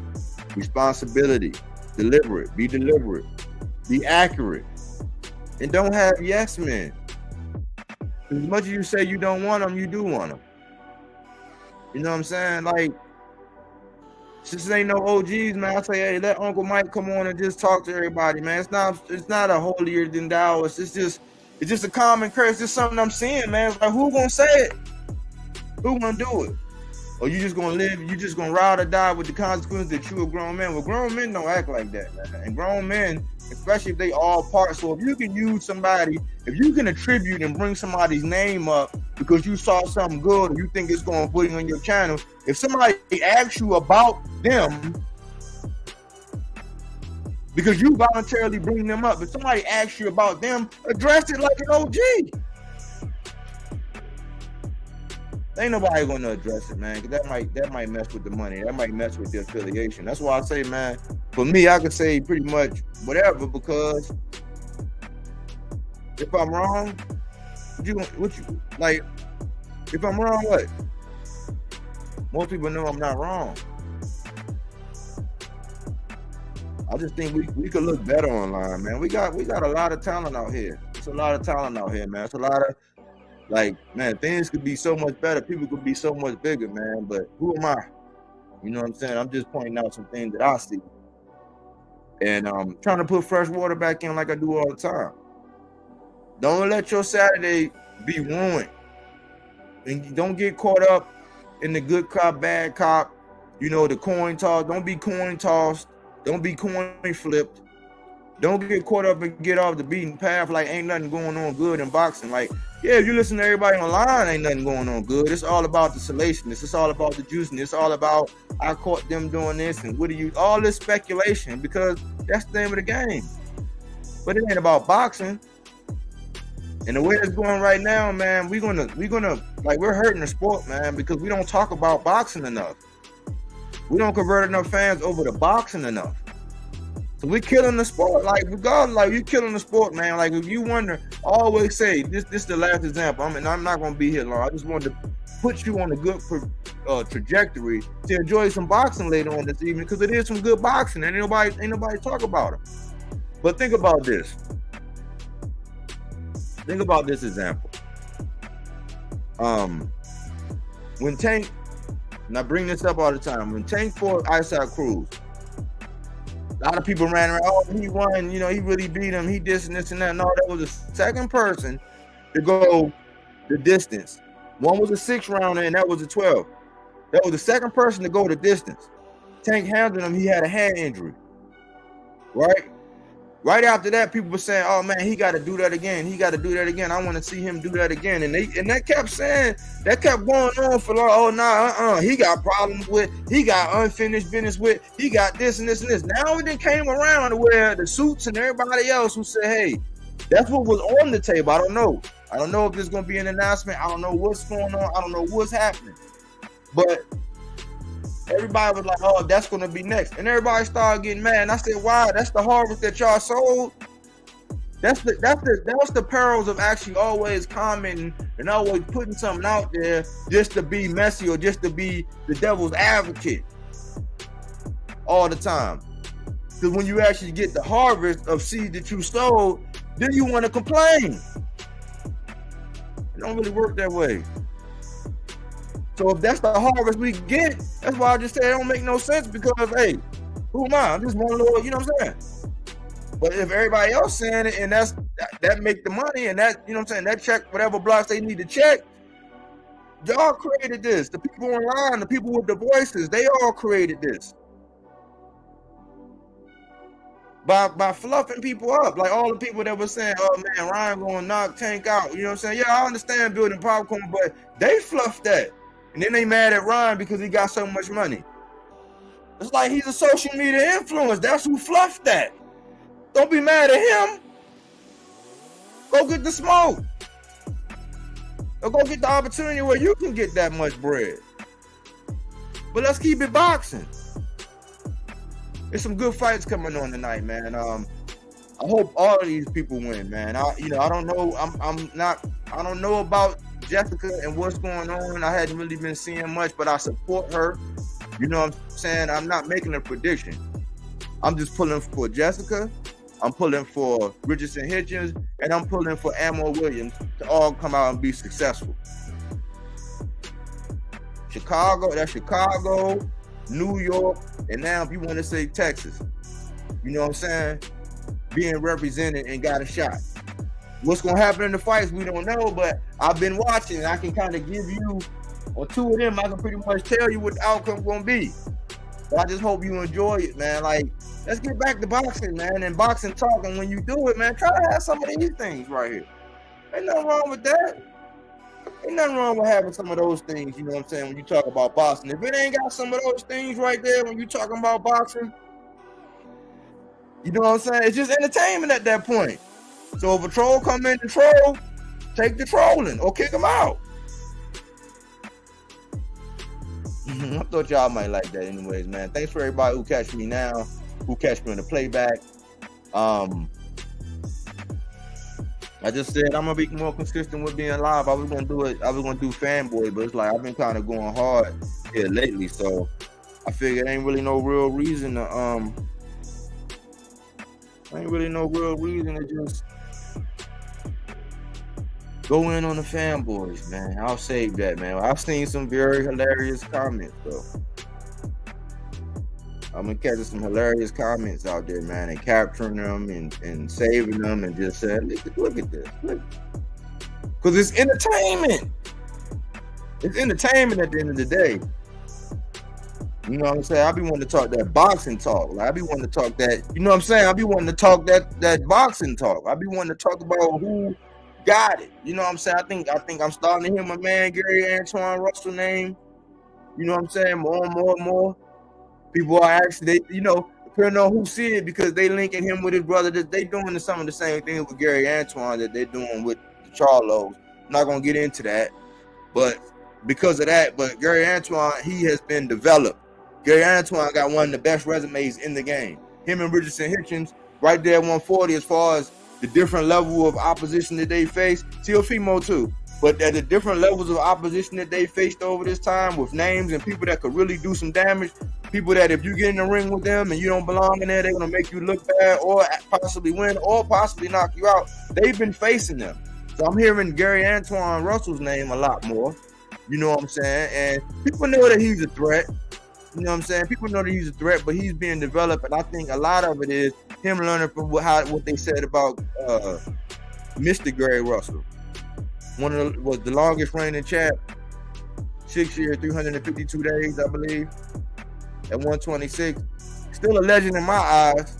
responsibility. Deliberate. Be deliberate. Be accurate. And don't have yes men. As much as you say you don't want them, you do want them. You know what I'm saying? Like, since ain't no OGs, man, I say, hey, let Uncle Mike come on and just talk to everybody, man. It's not a holier than thou. It's just a common courtesy. It's something I'm seeing, man. It's like, who gonna say it? Who gonna do it? Or you just gonna live, you just gonna ride or die with the consequences that you a grown man. Well, grown men don't act like that, man. And grown men, especially if they all part. So if you can use somebody, if you can attribute and bring somebody's name up because you saw something good or you think it's gonna put it on your channel, if somebody asks you about them, because you voluntarily bring them up, if somebody asks you about them, address it like an OG. Ain't nobody gonna address it, man, because that might mess with the money. That might mess with the affiliation. That's why I say, man, for me, I could say pretty much whatever, because if I'm wrong, what you like? If I'm wrong, what? Most people know I'm not wrong. I just think we could look better online, man. We got a lot of talent out here. It's a lot of talent out here, man. It's a lot of, like, man, things could be so much better. People could be so much bigger, man. But who am I? You know what I'm saying? I'm just pointing out some things that I see. And trying to put fresh water back in like I do all the time. Don't let your Saturday be ruined. And don't get caught up in the good cop, bad cop. You know, the coin toss. Don't be coin tossed. Don't be coin flipped. Don't get caught up and get off the beaten path like ain't nothing going on good in boxing. Like, yeah, if you listen to everybody online, ain't nothing going on good. It's all about the salaciousness. It's all about the juicing. It's all about, I caught them doing this and what do you, all this speculation, because that's the name of the game. But it ain't about boxing. And the way it's going right now, man, we're gonna like, we're hurting the sport, man, because we don't talk about boxing enough. We don't convert enough fans over to boxing enough. So we're killing the sport. Like, regardless, like, you killing the sport, man. Like, if you wonder, I always say, this is the last example. I'm not going to be here long. I just wanted to put you on a good trajectory to enjoy some boxing later on this evening, because it is some good boxing, and ain't nobody talk about it. But think about this. Think about this example. When Tank, and I bring this up all the time, when Tank fought Isaac Cruz, a lot of people ran around, oh, he won, you know, he really beat him, he this and this and that. No, that was the second person to go the distance. One was a 6 rounder and that was a 12. That was the second person to go the distance. Tank handled him, he had a hand injury. Right? Right after that, people were saying, oh man, he got to do that again. He got to do that again. I want to see him do that again. And that kept going on for like, oh nah, he got problems with, he got unfinished business with, he got this and this and this. Now it then came around to where the Suits and everybody else who said, hey, that's what was on the table. I don't know. I don't know if there's going to be an announcement. I don't know what's going on. I don't know what's happening. But everybody was like, oh, that's going to be next. And everybody started getting mad. And I said, wow, that's the harvest that y'all sold. That's the perils of actually always commenting and always putting something out there just to be messy or just to be the devil's advocate all the time. Because when you actually get the harvest of seeds that you sowed, then you want to complain. It don't really work that way. So if that's the harvest we get, that's why I just say it don't make no sense, because, hey, who am I? I'm just one little, you know what I'm saying? But if everybody else saying it and that make the money and that, you know what I'm saying, that check whatever blocks they need to check, y'all created this. The people online, the people with the voices, they all created this. By fluffing people up, like all the people that were saying, oh man, Ryan gonna knock Tank out. You know what I'm saying? Yeah, I understand building popcorn, but they fluffed that. And then they mad at Ryan because he got so much money. It's like he's a social media influence. That's who fluffed that. Don't be mad at him. Go get the smoke. Or go get the opportunity where you can get that much bread. But let's keep it boxing. There's some good fights coming on tonight, man. I hope all of these people win, man. I don't know. I don't know about Jessica and what's going on. I hadn't really been seeing much, but I support her. You know what I'm saying? I'm not making a prediction. I'm just pulling for Jessica, I'm pulling for Richardson Hitchins, and I'm pulling for Amo Williams to all come out and be successful. That's Chicago, New York, and now if you want to say Texas, you know what I'm saying? Being represented and got a shot. What's going to happen in the fights, we don't know, but I've been watching. I can kind of give you, or two of them, I can pretty much tell you what the outcome going to be. But I just hope you enjoy it, man. Like, let's get back to boxing, man, and boxing talk. And when you do it, man, try to have some of these things right here. Ain't nothing wrong with that. Ain't nothing wrong with having some of those things, you know what I'm saying, when you talk about boxing. If it ain't got some of those things right there when you talking about boxing, you know what I'm saying? It's just entertainment at that point. So if a troll come in to troll, take the trolling or kick him out. I thought y'all might like that anyways, man. Thanks for everybody who catch me now, who catch me in the playback. I just said I'm gonna be more consistent with being live. I was gonna do fanboy, but it's like I've been kind of going hard here lately, so I figured ain't really no real reason to just go in on the fanboys, man. I'll save that, man. I've seen some very hilarious comments, though. I'm gonna catch some hilarious comments out there, man, and capturing them and saving them and just saying, look at this. Because it's entertainment. It's entertainment at the end of the day. You know what I'm saying? I be wanting to talk that boxing talk. Like, I be wanting to talk that, you know what I'm saying? I be wanting to talk that boxing talk. I be wanting to talk about who got it. You know what I'm saying? I think I'm starting to hear my man Gary Antoine Russell name. You know what I'm saying? More and more. People are actually, depending on who see it, because they linking him with his brother, that they doing some of the same things with Gary Antoine that they're doing with the Charlos. I'm not gonna get into that, but because of that, but Gary Antoine, he has been developed. Gary Antoine got one of the best resumes in the game. Him and Richardson Hitchins, right there at 140, as far as the different level of opposition that they face. Teofimo too. But at the different levels of opposition that they faced over this time, with names and people that could really do some damage, people that if you get in the ring with them and you don't belong in there, they're going to make you look bad or possibly win or possibly knock you out. They've been facing them. So I'm hearing Gary Antoine Russell's name a lot more. You know what I'm saying? And people know that he's a threat. You know what I'm saying? People know that he's a threat, but he's being developed. And I think a lot of it is him learning from what they said about Mr. Gary Russell. Was the longest reigning champ, 6 years, 352 days, I believe, at 126. Still a legend in my eyes.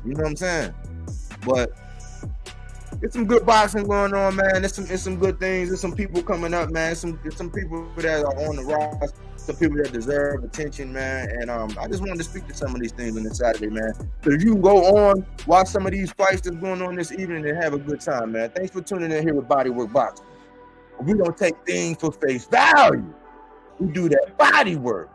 You know what I'm saying? But it's some good boxing going on, man. It's some good things. There's some people coming up, man. There's some people that are on the rise. Some people that deserve attention, man. And I just wanted to speak to some of these things on this Saturday, man. So you can go on, watch some of these fights that's going on this evening and have a good time, man. Thanks for tuning in here with Bodywork Boxing. We don't take things for face value. We do that body work.